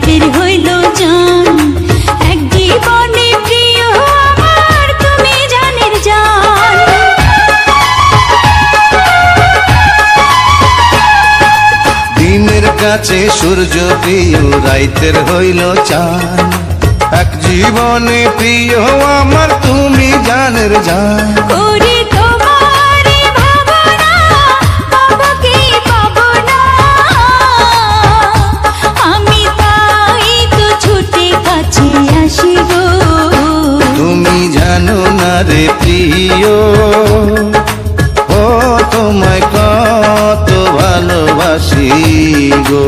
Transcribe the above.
রাইতের হইল জান, এক জীবনে প্রিয় আমার তুমি জানের জান। দিনের কাছে সূর্য প্রিয়, রাইতের হইল চাঁদ, এক জীবনে প্রিয় আমার তুমি জানের জান। ওরে তোমারে ভাবনা, পাবো কি পাবো না, আমি তাই তো ছুটে কাছে আসি গো। তুমি জানো না রে প্রিয়, ও তোমায় কত ভালোবাসি গো।